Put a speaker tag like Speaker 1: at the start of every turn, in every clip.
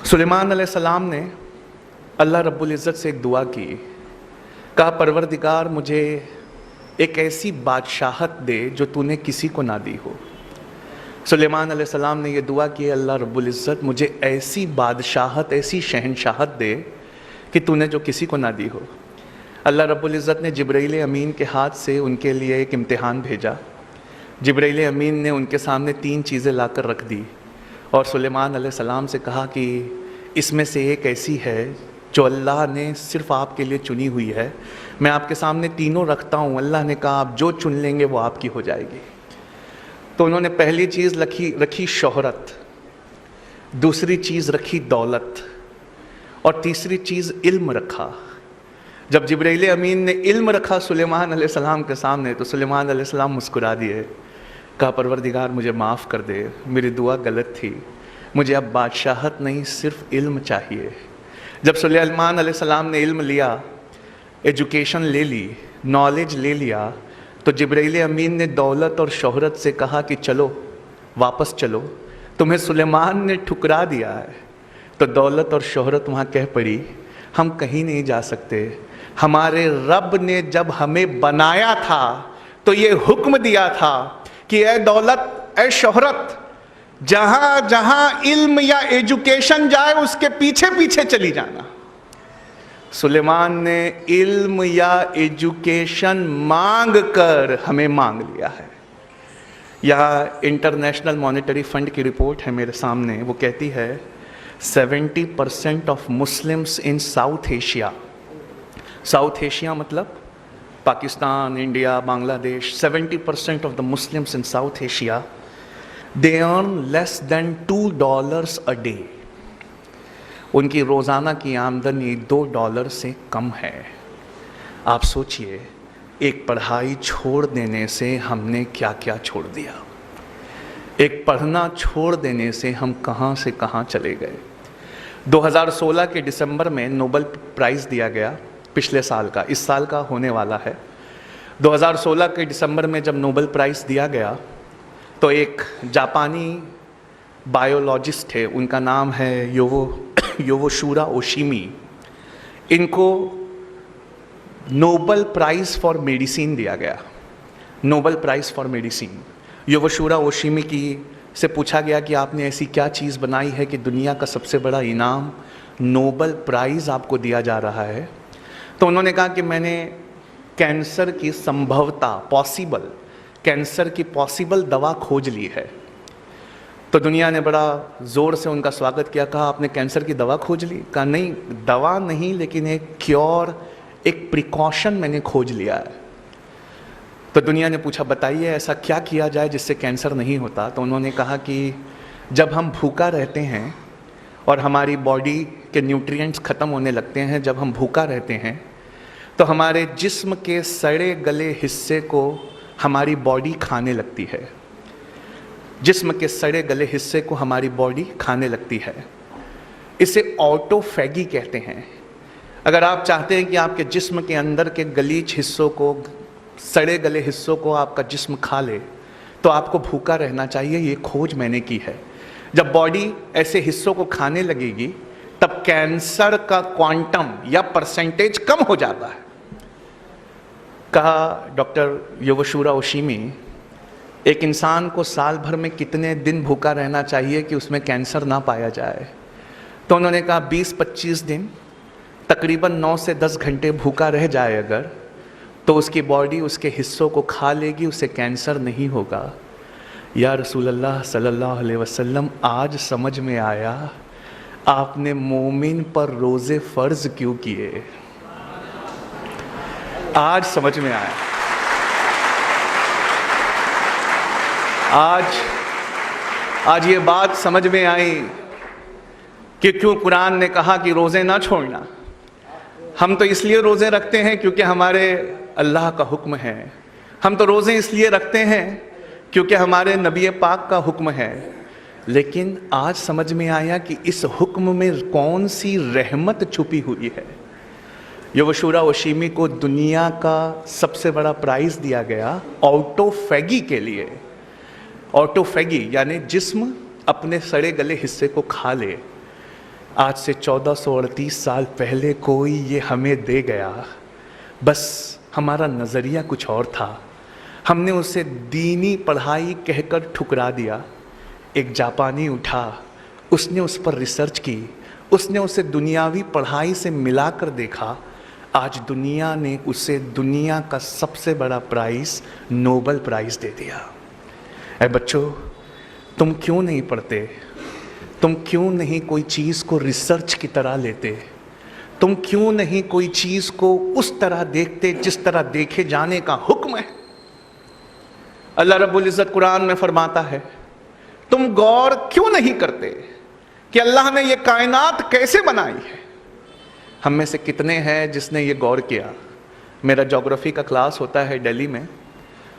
Speaker 1: सुलेमान अलैहिस्सलाम ने अल्लाह रब्बुल इज़्ज़त से एक दुआ की, कहा परवरदिगार मुझे एक ऐसी बादशाहत दे जो तूने किसी को ना दी हो। सुलेमान अलैहिस्सलाम ने यह दुआ की, अल्लाह रब्बुल इज़्ज़त मुझे ऐसी बादशाहत, ऐसी शहनशाहत दे कि तूने जो किसी को ना दी हो। अल्लाह रब्बुल इज़्ज़त ने जिब्राइल अमीन के हाथ से उनके लिए एक इम्तिहान भेजा। जिब्राइल अमीन ने उनके सामने 3 चीज़ें लाकर रख दी और सुलेमान अलैहिस्सलाम से कहा कि इसमें से एक ऐसी है जो अल्लाह ने सिर्फ़ आपके लिए चुनी हुई है। मैं आपके सामने तीनों रखता हूँ। अल्लाह ने कहा आप जो चुन लेंगे वो आपकी हो जाएगी। तो उन्होंने पहली चीज़ रखी शोहरत, दूसरी चीज़ रखी दौलत और तीसरी चीज़ इल्म रखा। जब जिब्राइल अमीन ने इल्म रखा सुलेमान अलैहिस्सलाम के सामने तो सुलेमान अलैहिस्सलाम मुस्कुरा दिए, कहा परवरदिगार मुझे माफ़ कर दे, मेरी दुआ गलत थी, मुझे अब बादशाहत नहीं सिर्फ इल्म चाहिए। जब सुलेमान अलैहिस्सलाम ने इल्म लिया, एजुकेशन ले ली, नॉलेज ले लिया, तो जिब्राइल अमीन ने दौलत और शोहरत से कहा कि चलो वापस चलो, तुम्हें सुलेमान ने ठुकरा दिया है। तो दौलत और शोहरत वहाँ कह पड़ी हम कहीं नहीं जा सकते। हमारे रब ने जब हमें बनाया था तो ये हुक्म दिया था कि ए दौलत, ए शोहरत, जहां जहां इल्म या एजुकेशन जाए उसके पीछे पीछे चली जाना। सुलेमान ने इल्म या एजुकेशन मांग कर हमें मांग लिया है। यह इंटरनेशनल मॉनेटरी फंड की रिपोर्ट है मेरे सामने, वो कहती है 70% of Muslims in South Asia, South Asia मतलब Pakistan, India, Bangladesh, 70% of the Muslims in South Asia they earn less than $2 a day. उनकी रोज़ाना की आमदनी $2 से कम है। आप सोचिए, एक पढ़ाई छोड़ देने से हमने क्या क्या छोड़ दिया। एक पढ़ना छोड़ देने से हम कहाँ से कहाँ चले गए। 2016 के दिसंबर में नोबेल प्राइज़ दिया गया, पिछले साल का, इस साल का होने वाला है। 2016 के दिसंबर में जब नोबेल प्राइज़ दिया गया तो एक जापानी बायोलॉजिस्ट थे, उनका नाम है योवोशुरा ओशिमी। इनको नोबेल प्राइज़ फॉर मेडिसिन दिया गया, नोबेल प्राइज़ फॉर मेडिसिन। योवोशुरा ओशिमी की से पूछा गया कि आपने ऐसी क्या चीज़ बनाई है कि दुनिया का सबसे बड़ा इनाम नोबेल प्राइज़ आपको दिया जा रहा है। तो उन्होंने कहा कि मैंने कैंसर की संभवता, कैंसर की पॉसिबल दवा खोज ली है। तो दुनिया ने बड़ा ज़ोर से उनका स्वागत किया। कहा आपने कैंसर की दवा खोज ली? कहा नहीं, दवा नहीं, लेकिन एक क्योर, एक प्रिकॉशन मैंने खोज लिया है। तो दुनिया ने पूछा बताइए ऐसा क्या किया जाए जिससे कैंसर नहीं होता। तो उन्होंने कहा कि जब हम भूखा रहते हैं और हमारी बॉडी के न्यूट्रिएंट्स ख़त्म होने लगते हैं, जब हम भूखा रहते हैं तो हमारे जिस्म के सड़े गले हिस्से को हमारी बॉडी खाने लगती है। जिस्म के सड़े गले हिस्से को हमारी बॉडी खाने लगती है। इसे ऑटोफैगी कहते हैं। अगर आप चाहते हैं कि आपके जिस्म के अंदर के गलीच हिस्सों को, सड़े गले हिस्सों को आपका जिस्म खा ले, तो आपको भूखा रहना चाहिए। ये खोज मैंने की है। जब बॉडी ऐसे हिस्सों को खाने लगेगी तब कैंसर का क्वांटम या परसेंटेज कम हो जाता है। कहा डॉक्टर योवोशुरा ओशिमी, एक इंसान को साल भर में कितने दिन भूखा रहना चाहिए कि उसमें कैंसर ना पाया जाए? तो उन्होंने कहा 20-25 दिन, तकरीबन 9 से 10 घंटे भूखा रह जाए अगर, तो उसकी बॉडी उसके हिस्सों को खा लेगी, उसे कैंसर नहीं होगा। या रसूल अल्लाह सल्लल्लाहु अलैहि वसल्लम, आज समझ में आया आपने मोमिन पर रोज़े फ़र्ज क्यों किए। आज समझ में आया। आज ये बात समझ में आई कि क्यों कुरान ने कहा कि रोज़े ना छोड़ना। हम तो इसलिए रोज़े रखते हैं क्योंकि हमारे अल्लाह का हुक्म है। हम तो रोज़े इसलिए रखते हैं क्योंकि हमारे नबी पाक का हुक्म है। लेकिन आज समझ में आया कि इस हुक्म में कौन सी रहमत छुपी हुई है। योवोशुरा ओशिमी को दुनिया का सबसे बड़ा प्राइज़ दिया गया ऑटोफैगी के लिए। ऑटोफैगी यानी जिस्म अपने सड़े गले हिस्से को खा ले। आज से 1438 साल पहले कोई ये हमें दे गया, बस हमारा नज़रिया कुछ और था, हमने उसे दीनी पढ़ाई कहकर ठुकरा दिया। एक जापानी उठा, उसने उस पर रिसर्च की, उसने उसे दुनियावी पढ़ाई से मिलाकर देखा। आज दुनिया ने उसे दुनिया का सबसे बड़ा प्राइज़, नोबेल प्राइज़ दे दिया। ऐ बच्चों, तुम क्यों नहीं पढ़ते? तुम क्यों नहीं कोई चीज़ को रिसर्च की तरह लेते? तुम क्यों नहीं कोई चीज़ को उस तरह देखते जिस तरह देखे जाने का हुक्म है? अल्लाह रब्बुल इज़्ज़त कुरान में फरमाता है, तुम गौर क्यों नहीं करते कि अल्लाह ने ये कायनात कैसे बनाई है? हम में से कितने हैं जिसने ये गौर किया? मेरा ज्योग्राफी का क्लास होता है दिल्ली में,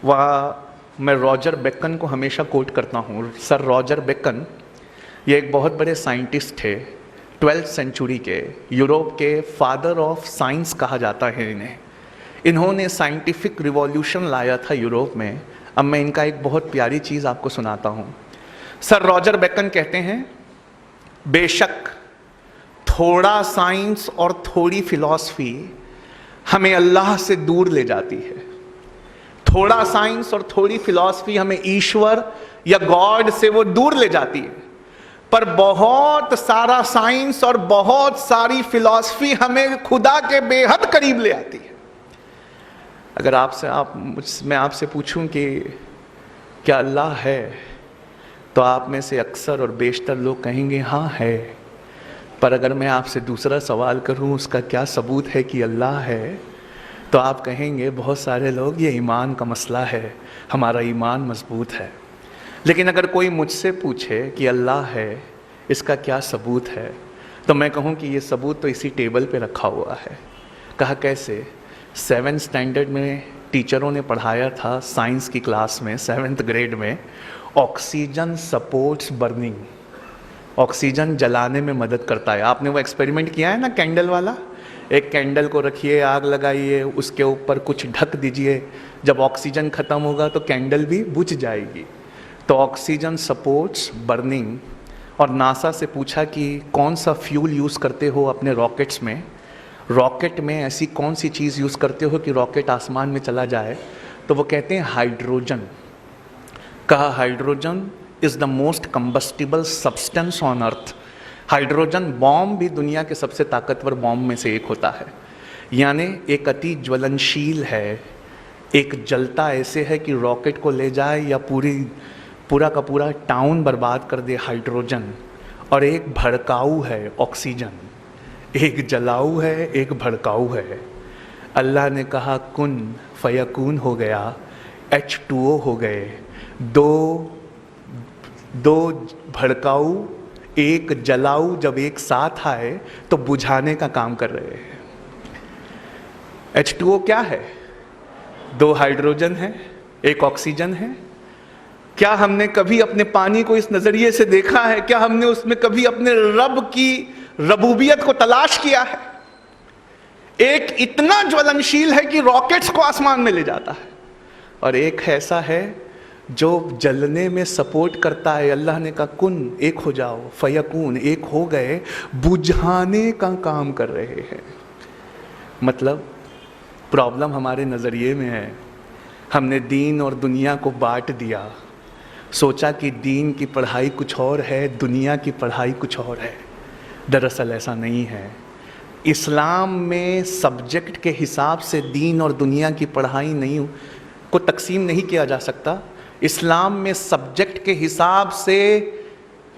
Speaker 1: वहाँ मैं रॉजर बेकन को हमेशा कोट करता हूँ। सर रॉजर बेकन ये एक बहुत बड़े साइंटिस्ट थे, 12th सेंचुरी के, यूरोप के फादर ऑफ साइंस कहा जाता है इन्हें। इन्होंने साइंटिफिक रिवॉल्यूशन लाया था यूरोप में। अब मैं इनका एक बहुत प्यारी चीज़ आपको सुनाता हूँ। सर रॉजर बेकन कहते हैं, बेशक थोड़ा साइंस और थोड़ी फिलॉसफी हमें अल्लाह से दूर ले जाती है। थोड़ा साइंस और थोड़ी फिलॉसफी हमें ईश्वर या गॉड से वो दूर ले जाती है, पर बहुत सारा साइंस और बहुत सारी फिलॉसफी हमें खुदा के बेहद करीब ले आती है। अगर मैं आपसे पूछूं कि क्या अल्लाह है, तो आप में से अक्सर और बेशतर लोग कहेंगे हाँ है। पर अगर मैं आपसे दूसरा सवाल करूं, उसका क्या सबूत है कि अल्लाह है, तो आप कहेंगे बहुत सारे लोग ये ईमान का मसला है, हमारा ईमान मजबूत है। लेकिन अगर कोई मुझसे पूछे कि अल्लाह है, इसका क्या सबूत है, तो मैं कहूँ कि ये सबूत तो इसी टेबल पे रखा हुआ है। कहा कैसे? 7th स्टैंडर्ड में टीचरों ने पढ़ाया था साइंस की क्लास में, 7th ग्रेड में, ऑक्सीजन सपोर्ट्स बर्निंग। ऑक्सीजन जलाने में मदद करता है। आपने वो एक्सपेरिमेंट किया है ना, कैंडल वाला? एक कैंडल को रखिए, आग लगाइए, उसके ऊपर कुछ ढक दीजिए, जब ऑक्सीजन ख़त्म होगा तो कैंडल भी बुझ जाएगी। तो ऑक्सीजन सपोर्ट्स बर्निंग। और नासा से पूछा कि कौन सा फ्यूल यूज़ करते हो अपने रॉकेट्स में, रॉकेट में ऐसी कौन सी चीज़ यूज़ करते हो कि रॉकेट आसमान में चला जाए? तो वो कहते हैं हाइड्रोजन। कहा hydrogen is the most combustible substance on earth. Hydrogen bomb भी दुनिया के सबसे ताकतवर बॉम्ब में से एक होता है। यानी एक अति ज्वलनशील है, एक जलता ऐसे है कि रॉकेट को ले जाए या पूरा का पूरा टाउन बर्बाद कर दे, हाइड्रोजन। और एक भड़काऊ है, ऑक्सीजन। एक जलाऊ है, एक भड़काऊ है। अल्लाह ने कहा कुन फयकून हो गया, H2O हो गए। दो भड़काऊ एक जलाऊ जब एक साथ आए तो बुझाने का काम कर रहे हैं। H2O क्या है? 2 हाइड्रोजन है, एक ऑक्सीजन है। क्या हमने कभी अपने पानी को इस नजरिए से देखा है? क्या हमने उसमें कभी अपने रब की रबूबियत को तलाश किया है? एक इतना ज्वलनशील है कि रॉकेट्स को आसमान में ले जाता है, और एक ऐसा है जो जलने में सपोर्ट करता है। अल्लाह ने कहा कुन, एक हो जाओ, फयकून, एक हो गए, बुझाने का काम कर रहे हैं। मतलब प्रॉब्लम हमारे नज़रिए में है। हमने दीन और दुनिया को बांट दिया, सोचा कि दीन की पढ़ाई कुछ और है, दुनिया की पढ़ाई कुछ और है। दरअसल ऐसा नहीं है। इस्लाम में सब्जेक्ट के हिसाब से दीन और दुनिया की पढ़ाई नहीं को तकसीम नहीं किया जा सकता। इस्लाम में सब्जेक्ट के हिसाब से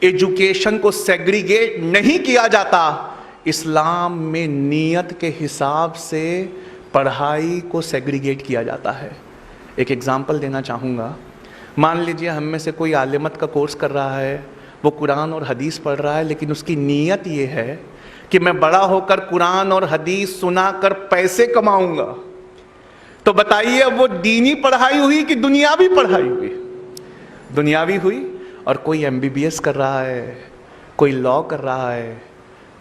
Speaker 1: एजुकेशन को सेग्रीगेट नहीं किया जाता। इस्लाम में नीयत के हिसाब से पढ़ाई को सेग्रीगेट किया जाता है। एक एग्जांपल देना चाहूँगा। मान लीजिए हम में से कोई आलिमत का कोर्स कर रहा है, वो कुरान और हदीस पढ़ रहा है, लेकिन उसकी नीयत ये है कि मैं बड़ा होकर कुरान और हदीस सुनाकर पैसे कमाऊंगा। तो बताइए अब वो दीनी पढ़ाई हुई कि दुनियावी पढ़ाई हुई? दुनियावी हुई। और कोई MBBS कर रहा है, कोई लॉ कर रहा है,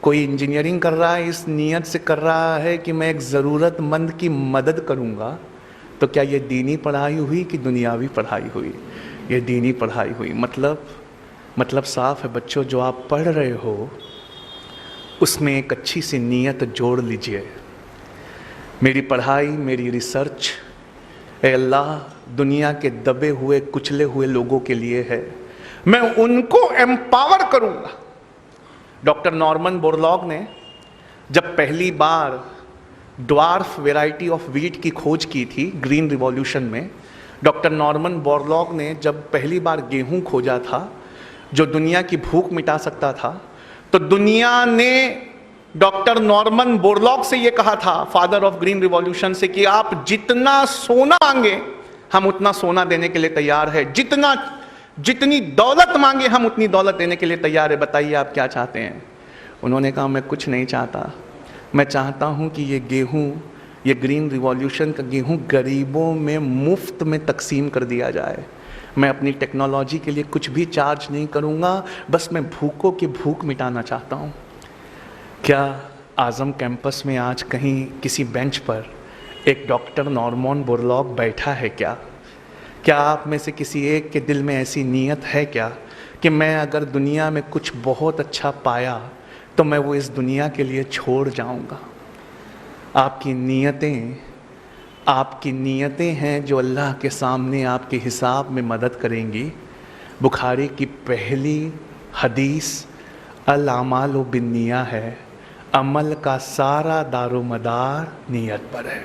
Speaker 1: कोई इंजीनियरिंग कर रहा है, इस नीयत से कर रहा है कि मैं एक ज़रूरतमंद की मदद करूंगा। तो क्या ये दीनी पढ़ाई हुई कि दुनियावी पढ़ाई हुई? ये दीनी पढ़ाई हुई। मतलब साफ है बच्चों, जो आप पढ़ रहे हो उसमें एक अच्छी सी नीयत जोड़ लीजिए। मेरी पढ़ाई, मेरी रिसर्च, ए अल्लाह, दुनिया के दबे हुए कुचले हुए लोगों के लिए है, मैं उनको एम्पावर करूंगा। डॉक्टर नॉर्मन बोरलॉग ने जब पहली बार ड्वार्फ वेराइटी ऑफ व्हीट की खोज की थी ग्रीन रिवॉल्यूशन में, डॉक्टर नॉर्मन बोरलॉग ने जब पहली बार गेहूं खोजा था जो दुनिया की भूख मिटा सकता था, तो दुनिया ने डॉक्टर नॉर्मन बोरलॉग से ये कहा था, फादर ऑफ ग्रीन रिवॉल्यूशन से, कि आप जितना सोना मांगे हम उतना सोना देने के लिए तैयार है, जितनी दौलत मांगे हम उतनी दौलत देने के लिए तैयार है, बताइए आप क्या चाहते हैं। उन्होंने कहा मैं कुछ नहीं चाहता, मैं चाहता हूं कि ये गेहूं, ये ग्रीन रिवॉल्यूशन का गेहूं गरीबों में मुफ्त में तकसीम कर दिया जाए। मैं अपनी टेक्नोलॉजी के लिए कुछ भी चार्ज नहीं करूंगा, बस मैं भूखों की भूख मिटाना चाहता हूं। क्या आज़म कैंपस में आज कहीं किसी बेंच पर एक डॉक्टर नॉर्मन बोरलॉग बैठा है क्या? क्या आप में से किसी एक के दिल में ऐसी नीयत है क्या कि मैं अगर दुनिया में कुछ बहुत अच्छा पाया तो मैं वो इस दुनिया के लिए छोड़ जाऊंगा? आपकी नीयतें हैं जो अल्लाह के सामने आपके हिसाब में मदद करेंगी। बुखारी की पहली हदीस अल अमालु बिन्निया है, अमल का सारा दारोमदार नीयत पर है।